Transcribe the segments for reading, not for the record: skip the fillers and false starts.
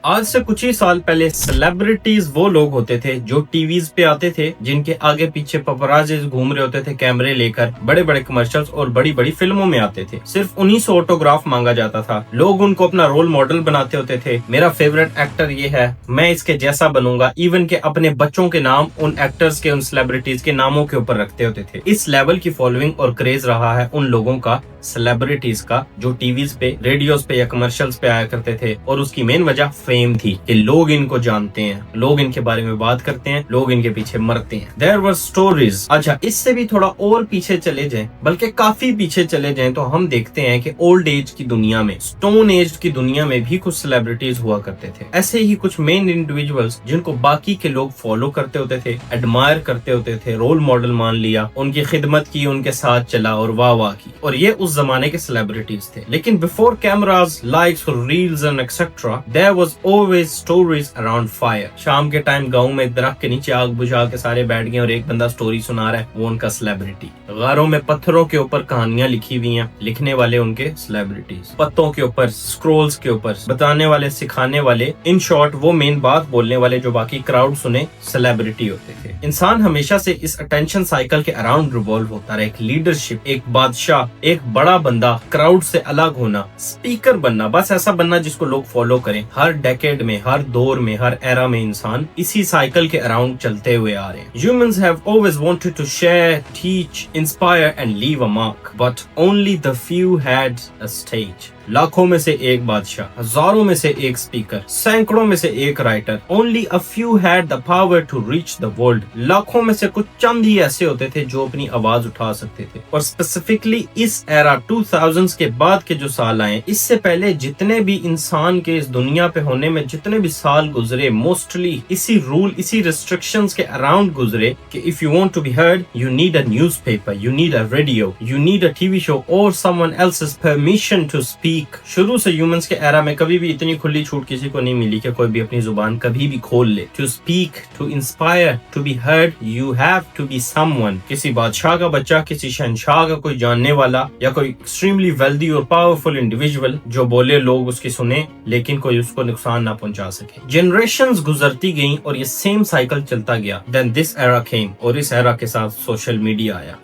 आज से कुछ ही साल पहले सेलिब्रिटीज वो लोग होते थे जो टीवीज पे आते थे, जिनके आगे पीछे पपराजीज घूम रहे होते थे कैमरे लेकर, बड़े बड़े कमर्शियल्स और बड़ी बड़ी फिल्मों में आते थे। सिर्फ उन्हीं से ऑटोग्राफ मांगा जाता था। लोग उनको अपना रोल मॉडल बनाते होते थे। मेरा फेवरेट एक्टर ये है, मैं इसके जैसा बनूंगा। इवन के अपने बच्चों के नाम उन एक्टर्स के, उन सेलिब्रिटीज के नामों के ऊपर रखते होते थे। इस लेवल की फॉलोइंग और क्रेज रहा है उन लोगों का, सेलिब्रिटीज का, जो टीवीज पे, रेडियोस पे या कमर्शियल्स पे आया करते थे। और उसकी मेन वजह फेम थी कि लोग इनको जानते हैं, लोग इनके बारे में बात करते हैं, लोग इनके पीछे मरते हैं। There were stories. अच्छा, इससे भी थोड़ा और पीछे चले जाएं, बल्कि काफी पीछे चले जाएं, तो हम देखते हैं कि ओल्ड एज की दुनिया में, स्टोन एज की दुनिया में भी कुछ सेलिब्रिटीज हुआ करते थे। ऐसे ही कुछ मेन इंडिविजुअल्स जिनको बाकी के लोग फॉलो करते होते थे, एडमायर करते होते थे, रोल मॉडल मान लिया, उनकी खिदमत की, उनके साथ चला और वाह वाह की। और ये उस जमाने के सेलिब्रिटीज थे। लेकिन before cameras, lights, reels and etcetera, there was always stories around fire. शाम के टाइम गांव में दरख्त के नीचे आग बुझा के सारे बैठ गए और एक बंदा स्टोरी सुना रहा है, वो उनका सेलिब्रिटी। गारों में पत्थरों के ऊपर कहानियां लिखी हुई हैं, लिखने वाले उनके सेलिब्रिटीज। पत्तों के ऊपर, स्क्रोल्स के ऊपर बताने वाले, सिखाने वाले, इन शॉर्ट वो मेन बात बोलने वाले जो बाकी क्राउड सुने, सेलिब्रिटी होते थे। इंसान हमेशा से इस अटेंशन साइकिल के अराउंड रिवॉल्व होता रहा। एक लीडरशिप, एक बादशाह, एक बड़ा बंदा, क्राउड से अलग होना, स्पीकर बनना, बस ऐसा बनना जिसको लोग फॉलो करें। हर डेकेड में, हर दौर में, हर एरा में इंसान इसी साइकिल के अराउंड चलते हुए आ रहे हैं। Humans have always wanted to share, teach, inspire and leave a mark, but only the few had a stage. लाखों में से एक बादशाह, हजारों में से एक स्पीकर, सैकड़ों में से एक writer. Only a few had the power to reach the world. लाखों में से कुछ चंद ही ऐसे होते थे जो अपनी आवाज उठा सकते थे। और स्पेसिफिकली इस एरा 2000s के बाद के जो साल आए, इससे पहले जितने भी इंसान के इस दुनिया पे होने में जितने भी साल गुजरे, मोस्टली इसी रूल, इसी रिस्ट्रिक्शंस के अराउंड गुजरे कि if you want to be heard, you need a newspaper, you need a radio, you need a TV show or someone else's permission to speak. शुरू से ह्यूमंस के एरा में कभी भी इतनी खुली छूट किसी को नहीं मिली कि कोई भी अपनी जुबान कभी भी खोल ले। To speak, to inspire, to be heard, you have to be someone. किसी बादशाह का बच्चा, किसी शहंशाह का कोई जानने वाला, या कोई एक्सट्रीमली वेल्दी और पावरफुल इंडिविजुअल जो बोले लोग उसकी सुने, लेकिन कोई उसको नुकसान ना पहुंचा सके। जनरेशंस गुजरती गईं और ये सेम साइकिल चलता गया। देन दिस एरा केम, और इस एरा के साथ सोशल मीडिया आया।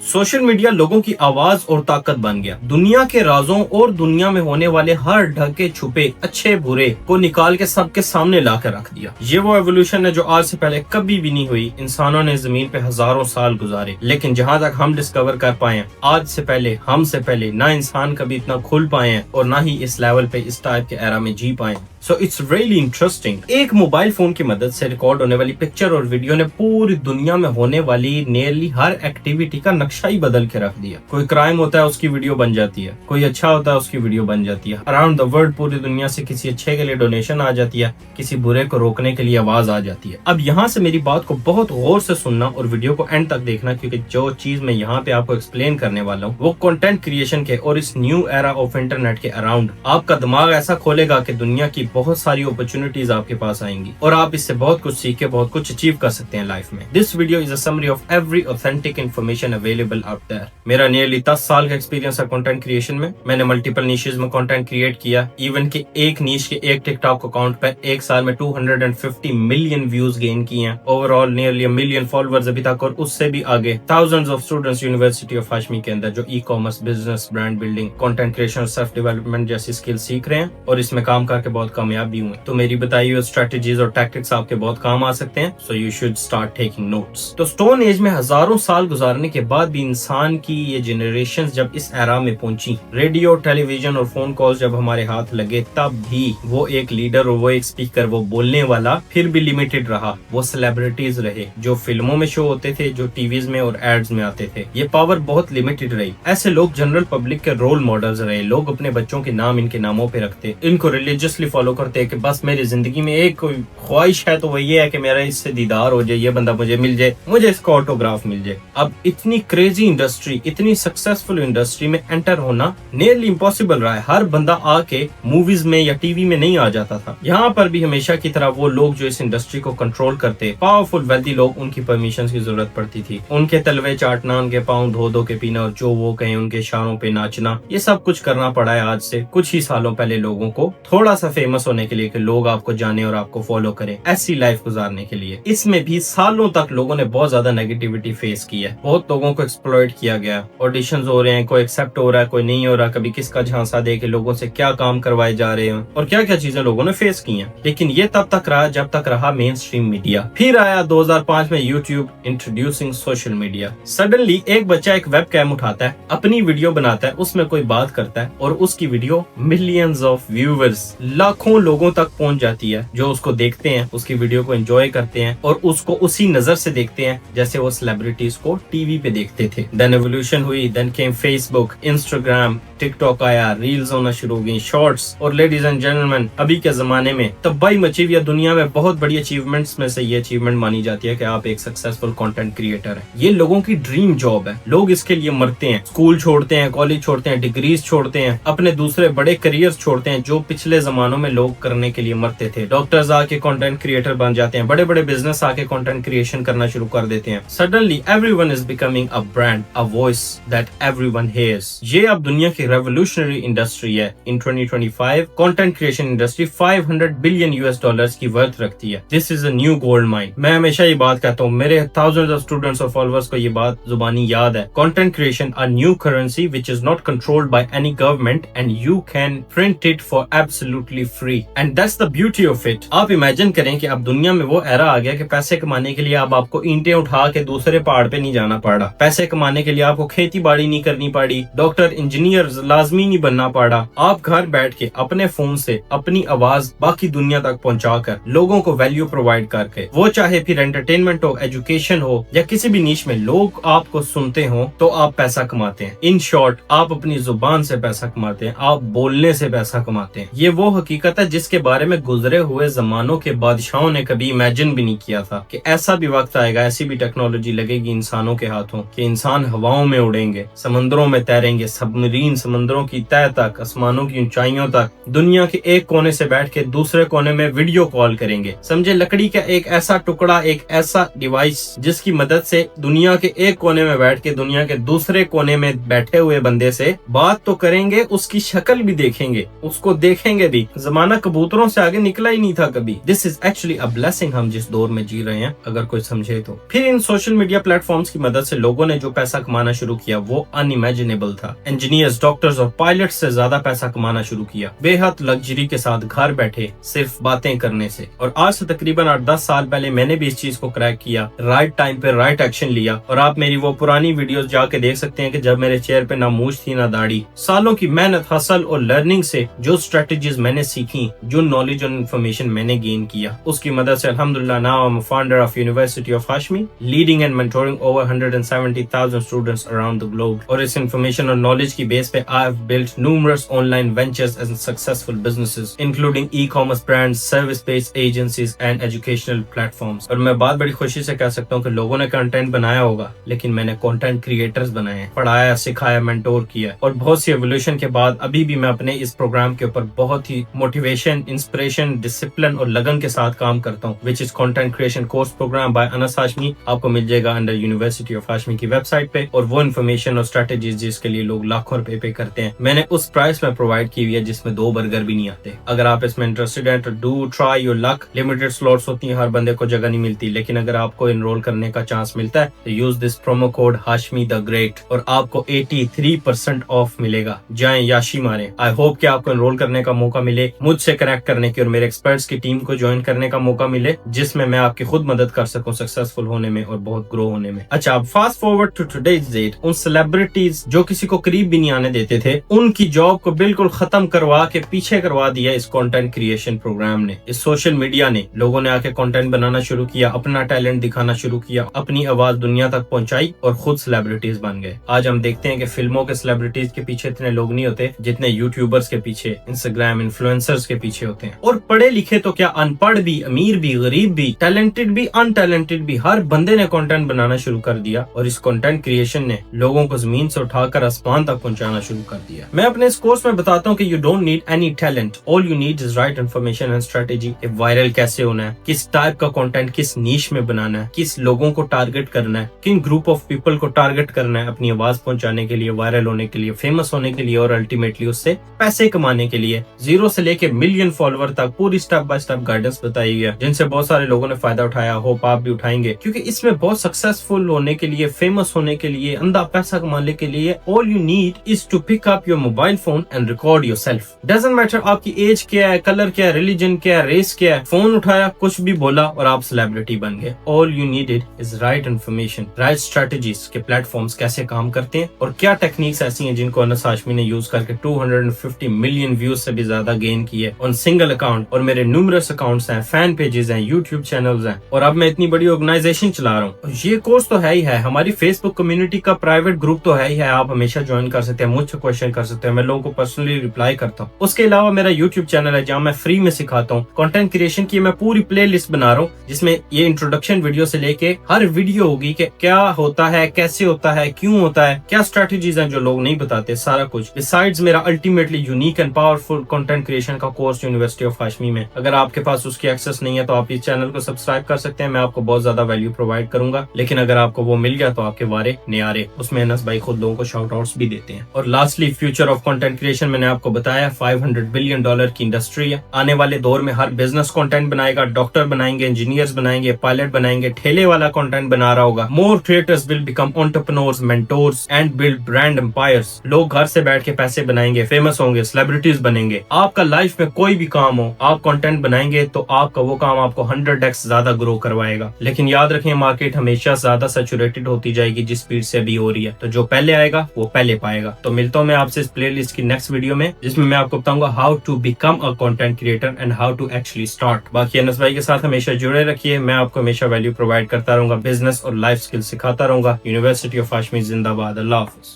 सोशल मीडिया लोगों की आवाज और ताकत बन गया। दुनिया के राजों और दुनिया में होने वाले हर ढके छुपे, अच्छे बुरे को निकाल के सबके सामने ला कर रख दिया। ये वो एवोल्यूशन है जो आज से पहले कभी भी नहीं हुई। इंसानों ने जमीन पे हजारों साल गुजारे, लेकिन जहां तक हम डिस्कवर कर पाए, आज से पहले, हमसे पहले ना इंसान कभी इतना खुल पाए हैं और ना ही इस लेवल पे, इस टाइप के एरा में जी पाए। So it's really interesting. एक मोबाइल फोन की मदद से रिकॉर्ड होने वाली पिक्चर और वीडियो ने पूरी दुनिया में होने वाली नियरली हर एक्टिविटी का नक्शा ही बदल के रख दिया। कोई क्राइम होता है उसकी वीडियो बन जाती है, कोई अच्छा होता है उसकी वीडियो बन जाती है। अराउंड द वर्ल्ड, पूरी दुनिया से किसी अच्छे के लिए डोनेशन आ जाती है, किसी बुरे को रोकने के लिए आवाज आ जाती है। अब यहाँ से मेरी बात को बहुत गौर से सुनना और वीडियो को एंड तक देखना, क्योंकि जो चीज मैं यहाँ पे आपको एक्सप्लेन करने वाला हूँ वो कंटेंट क्रिएशन के और इस न्यू एरा ऑफ इंटरनेट के अराउंड आपका दिमाग ऐसा खोलेगा कि दुनिया की बहुत सारी अपॉर्चुनिटीज आपके पास आएंगी और आप इससे बहुत कुछ सीख के बहुत कुछ अचीव कर सकते हैं लाइफ में। This video is a summary of every authentic information available out there. मेरा नियरली 10 साल का एक्सपीरियंस है कंटेंट क्रिएशन में। मैंने मल्टीपल नीशेस में कंटेंट क्रिएट किया। इवन के एक नीश के एक टिकटॉक अकाउंट पर एक साल में 250 मिलियन व्यूज गेन किए हैं। ओवरऑल नियरली 1 मिलियन फॉलोअर्स अभी तक, और उससे भी आगे thousands of students university of Hashmi के अंदर जो e commerce, business, brand building, content creation, self development जैसी स्किल सीख रहे हैं और इसमें काम करके बहुत कामयाब भी हुए। तो मेरी बताई हुई स्ट्रेटेजीज और टैक्टिक्स आपके बहुत काम आ सकते हैं। So you should start taking notes. तो स्टोन एज में हजारों साल गुजारने के बाद भी इंसान की ये जनरेशंस जब इस एरा में पहुंची, रेडियो, टेलीविजन और फोन कॉल्स जब हमारे हाथ लगे, तब भी वो एक लीडर और वो एक स्पीकर, वो बोलने वाला फिर भी लिमिटेड रहा। वो सेलिब्रिटीज रहे जो फिल्मों में शो होते थे, जो टीवीज में और एड्स में आते थे। ये पावर बहुत लिमिटेड रही। ऐसे लोग जनरल पब्लिक के रोल मॉडल्स रहे। लोग अपने बच्चों के नाम इनके नामों पे रखते, इनको रिलीजियसली फॉलो करते कि बस मेरी जिंदगी में एक कोई ख्वाहिश है तो वो ये है कि मेरा इससे दीदार हो जाए, ये बंदा मुझे मिल जाए, मुझे इसका ऑटोग्राफ मिल जाए। अब इतनी क्रेजी इंडस्ट्री, इतनी सक्सेसफुल इंडस्ट्री में एंटर होना नियरली इम्पॉसिबल रहा है। हर बंदा आके मूवीज में या टीवी में नहीं आ जाता था। यहाँ पर भी हमेशा की तरह वो लोग जो इस इंडस्ट्री को कंट्रोल करते, पावरफुल वेल्दी लोग, उनकी परमिशन की जरूरत पड़ती थी। उनके तलवे चाटना, उनके पाँव धो धो के पीना और जो वो कहें उनके इशारों पे नाचना, ये सब कुछ करना पड़ा है आज से कुछ ही सालों पहले लोगों को, थोड़ा सा फेमस होने के लिए कि लोग आपको जाने और आपको फॉलो करें, ऐसी लाइफ गुजारने के लिए। इसमें भी सालों तक लोगों ने बहुत ज्यादा नेगेटिविटी फेस की है। बहुत लोगों को एक्सप्लॉइट किया गया, ऑडिशंस हो रहे हैं, कोई एक्सेप्ट हो रहा है, कोई नहीं हो रहा, कभी किसका झांसा दे के लोगों से क्या काम करवाए जा रहे हैं और क्या क्या चीजें लोगों ने फेस की हैं। लेकिन ये तब तक रहा जब तक रहा मेन स्ट्रीम मीडिया। फिर आया 2005 में YouTube, introducing social media. Suddenly एक बच्चा एक वेब कैम उठाता है, अपनी वीडियो बनाता है, उसमें कोई बात करता है और उसकी वीडियो मिलियंस ऑफ व्यूअर्स, लाखों लोगों तक पहुंच जाती है, जो उसको देखते हैं, उसकी वीडियो को एंजॉय करते हैं और उसको उसी नजर से देखते हैं जैसे वो सेलिब्रिटीज को टीवी पे देखते थे। देन एवोल्यूशन हुई, then came Facebook, Instagram, TikTok आया, रील्स होना शुरू हो गई, शॉर्ट्स, और लेडीज एंड जेंटलमैन अभी के जमाने में तबाही मची हुई है दुनिया में। बहुत बड़ी अचीवमेंट्स में से ये अचीवमेंट मानी जाती है कि आप एक सक्सेसफुल कंटेंट क्रिएटर हैं। ये लोगों की ड्रीम जॉब है, लोग इसके लिए मरते हैं, स्कूल छोड़ते हैं, कॉलेज छोड़ते हैं, डिग्रीज छोड़ते हैं, अपने दूसरे बड़े करियर्स छोड़ते हैं जो पिछले जमानों में लोग करने के लिए मरते थे। डॉक्टर्स आके कंटेंट क्रिएटर बन जाते हैं, बड़े बड़े बिजनेस आके कंटेंट क्रिएशन करना शुरू कर देते हैं। Suddenly everyone is becoming a brand, a voice that everyone hears. ये अब दुनिया की रेवोल्यूशनरी इंडस्ट्री है। In 2025 content creation industry 500 billion US dollars की वर्थ रखती है। This is a new gold mine. मैं हमेशा ये बात कहता हूँ, मेरे थाउजेंड्स ऑफ स्टूडेंट्स और फॉलोअर्स को ये बात जुबानी याद है। Content creation a new currency which is not controlled by any government and you can print it for absolutely free and that's the beauty of it. आप इमेजिन करें कि अब दुनिया में वो एरा आ गया कि पैसे कमाने के लिए अब आपको ईंटें उठा के दूसरे पहाड़ पे नहीं जाना पड़ा। पैसे कमाने के लिए आपको खेती बाड़ी नहीं करनी पड़ी, डॉक्टर इंजीनियर लाजमी नहीं बनना पड़ा। आप घर बैठ के अपने फोन से अपनी आवाज बाकी दुनिया तक पहुंचाकर लोगों को वैल्यू प्रोवाइड करके, वो चाहे फिर एंटरटेनमेंट हो, एजुकेशन हो या किसी भी नीश में लोग आपको सुनते हो, तो आप पैसा कमाते हैं। इन शॉर्ट, आप अपनी जुबान से पैसा कमाते हैं, आप बोलने से पैसा कमाते हैं। ये वो हकीकत है जिसके बारे में गुजरे हुए जमानों के बादशाहों ने कभी इमेजिन भी नहीं किया था कि ऐसा भी वक्त आएगा, ऐसी भी टेक्नोलॉजी लगेगी इंसानों के हाथों कि इंसान हवाओं में उड़ेंगे, समंदरों में तैरेंगे, सबमरीन समंदरों की तह तक, आसमानों की ऊंचाइयों तक, दुनिया के एक कोने से बैठ के दूसरे कोने में वीडियो कॉल करेंगे। समझे, लकड़ी का एक ऐसा टुकड़ा, एक ऐसा डिवाइस जिसकी मदद से दुनिया के एक कोने में बैठ के दुनिया के दूसरे कोने में बैठे हुए बंदे से बात तो करेंगे, उसकी शक्ल भी देखेंगे, उसको देखेंगे भी। जमाना कबूतरों से आगे निकला ही नहीं था कभी। This is actually a blessing हम जिस दौर में जी रहे हैं, अगर कोई समझे तो। फिर इन सोशल मीडिया प्लेटफॉर्म्स की मदद से लोगों ने जो पैसा कमाना शुरू किया वो अनइमेजिनेबल था। इंजीनियर्स, डॉक्टर्स और पायलट से ज्यादा पैसा कमाना शुरू किया, बेहद लग्जरी के साथ घर बैठे सिर्फ बातें करने से। और आज से तकरीबन 8-10 साल पहले मैंने भी इस चीज को क्रैक किया, राइट टाइम पे राइट एक्शन लिया। और आप मेरी वो पुरानी वीडियोस जाके देख सकते हैं कि जब मेरे चेहरे पे ना मूंछ थी ना दाढ़ी। सालों की मेहनत, हसल और लर्निंग से जो स्ट्रेटजीज मैंने सीखी, जो नॉलेज और इन्फॉर्मेशन मैंने गेन किया, उसकी मदद से अल्हम्दुलिल्लाह now I am founder of university of Hashmi, leading and mentoring over 170,000 students around the globe. और इस इन्फॉर्मेशन और नॉलेज की बेस पे I have built numerous online ventures and successful businesses including e-commerce brands, service based agencies and educational platforms. और मैं बात बड़ी खुशी से कह सकता हूँ कि लोगों ने कंटेंट बनाया होगा, लेकिन मैंने कंटेंट क्रिएटर्स बनाए हैं, पढ़ाया, सिखाया, मेंटोर किया। और बहुत सी एवोल्यूशन के बाद अभी भी मैं अपने इस प्रोग्राम के ऊपर बहुत ही मोटिवेशन, इंस्पिरेशन, डिसिप्लिन और लगन के साथ काम करता हूँ, which is content creation course program by Anas Hashmi. आपको मिल जाएगा अंडर यूनिवर्सिटी ऑफ हाशमी की वेबसाइट पे। और वो इन्फॉर्मेशन और स्ट्रेटेजीज जिसके लिए लोग लाखों रुपए पे करते हैं, मैंने उस प्राइस में प्रोवाइड की हुई है जिसमें 2 बर्गर भी नहीं आते। अगर आप इसमें इंटरेस्टेड हैं तो do try your luck. Limited slots होती हैं, हर बंदे को जगह नहीं मिलती, लेकिन अगर आपको एनरोल करने का चांस मिलता है तो use this promo code Hashmi the great और आपको 83% ऑफ मिलेगा। जाएं याशी मारें। आई होप कि आपको एनरोल करने का मौका मिले, मुझसे कनेक्ट करने की और मेरे एक्सपर्ट्स की टीम को ज्वाइन करने का मौका मिले, जिसमें मैं आपकी खुद मदद कर सकूं सक्सेसफुल होने में और बहुत ग्रो होने में। अच्छा, अब fast forward to today's date, उन सेलिब्रिटीज जो किसी को करीब भी नहीं आने देते थे, उनकी जॉब को बिल्कुल खत्म करवा के पीछे करवा दिया इस कंटेंट क्रिएशन प्रोग्राम ने। इस सोशल मीडिया ने, लोगों ने आके कंटेंट बनाना शुरू किया, अपना टैलेंट दिखाना शुरू किया, अपनी आवाज दुनिया तक पहुंचाई और खुद सेलिब्रिटीज बन गए। आज हम देखते हैं कि फिल्मों के सेलिब्रिटीज के पीछे इतने लोग नहीं होते जितने यूट्यूबर्स के पीछे, इंस्टाग्राम इन्फ्लुएंसर्स के पीछे होते हैं। और पढ़े लिखे तो क्या, अनपढ़ भी, अमीर भी, गरीब भी, टैलेंटेड भी, अनटैलेंटेड भी, हर बंदे ने कंटेंट बनाना शुरू कर दिया। और इस कंटेंट क्रिएशन ने लोगों को जमीन से उठाकर आसमान तक पहुंचाना शुरू कर दिया। मैं अपने इस कोर्स में बताता हूँ कि you don't need any talent, all you need is right information and strategy. Viral कैसे होना है, किस टाइप का कंटेंट किस नीश में बनाना है, किस लोगों को टारगेट करना है, किन ग्रुप ऑफ पीपल को टारगेट करना है अपनी आवाज पहुंचाने के लिए, वायरल होने के लिए, फेमस होने के लिए और अल्टीमेटली उससे पैसे कमाने के लिए। जीरो से लेके मिलियन फॉलोवर तक पूरी स्टेप बाय स्टेप गाइडेंस बताई गई है, जिनसे बहुत सारे लोगों ने फायदा उठाया। होप आप भी उठाएंगे, क्योंकि इसमें बहुत सक्सेसफुल होने के लिए, फेमस होने के लिए, अंधा पैसा कमाने के लिए all you need is to pick up your mobile phone and record yourself. Doesn't matter आपकी एज क्या है, कलर क्या है, रिलीजन क्या है, रेस क्या है, फोन उठाया, कुछ भी बोला और आप सेलिब्रिटी बन गए। All you needed is right information, right strategies के प्लेटफॉर्म्स कैसे काम करते हैं और क्या टेक्निक्स ऐसी हैं जिनको अनस हाशमी ने यूज करके 250 मिलियन व्यूज से भी ज्यादा गेन किए ऑन सिंगल अकाउंट। और मेरे न्यूमरस अकाउंट्स हैं, फैन पेजेस हैं, यूट्यूब चैनल्स हैं और अब मैं इतनी बड़ी ऑर्गेनाइजेशन चला रहा हूँ। ये कोर्स तो है ही है, हमारी फेसबुक कम्युनिटी का प्राइवेट ग्रुप तो है ही है, आप हमेशा ज्वाइन कर सकते हैं, मुझसे क्वेश्चन कर सकते हैं, मैं लोगों को पर्सनली रिप्लाई करता हूँ। उसके अलावा मेरा यूट्यूब चैनल है जहाँ मैं फ्री में सिखाता हूँ कंटेंट क्रिएशन की। मैं पूरी प्ले लिस्ट बना रहा हूँ जिसमें ये इंट्रोडक्शन वीडियो से लेके हर वीडियो होगी कि क्या होता है, कैसे होता है, क्यों होता है, क्या स्ट्रेटजीज हैं जो लोग नहीं बताते, सारा कुछ। बिसाइड्स मेरा ultimately unique and powerful content creation का कोर्स यूनिवर्सिटी ऑफ हाशमी में। अगर आपके पास उसकी एक्सेस नहीं है तो आप इस चैनल को सब्सक्राइब कर सकते हैं, मैं आपको बहुत ज्यादा वैल्यू प्रोवाइड करूंगा। लेकिन अगर आपको वो मिल गया तो आपके वारे न्यारे। उसमें अनस भाई खुद लोगों को शाउट आउट्स भी देते हैं। और lastly future of content creation मैंने आपको बताया $500 बिलियन की इंडस्ट्री है। आने वाले दौर में हर बिजनेस कंटेंट बनाएगा, डॉक्टर बनाएंगे, इंजीनियर्स बनाएंगे, पायलट बनाएंगे, ठेले वाला कंटेंट बना रहा होगा। More creators will become entrepreneurs, mentors and build brand empires. लोग घर से बैठ के पैसे बनाएंगे, फेमस होंगे, सेलिब्रिटीज बनेंगे। आपका लाइफ में कोई भी काम हो, आप कंटेंट बनाएंगे तो आपका वो काम आपको 100x ज्यादा ग्रो करवाएगा। लेकिन याद रखें, मार्केट हमेशा ज्यादा सैचुरेटेड होती जाएगी जिस स्पीड से अभी हो रही है, तो जो पहले आएगा वो पहले पाएगा। तो मिलता हूँ मैं आपसे इस प्लेलिस्ट की नेक्स्ट वीडियो में, जिसमें मैं आपको बताऊंगा how to become a content creator and how to actually start. बाकी अनस भाई के साथ हमेशा जुड़े रखिए, मैं आपको हमेशा वैल्यू प्रोवाइड करता रहूंगा, बिजनेस और लाइफ स्किल सिखाता रहूंगा। यूनिवर्सिटी ऑफ हाशमी जिंदाबाद। अल्लाह हाफिज।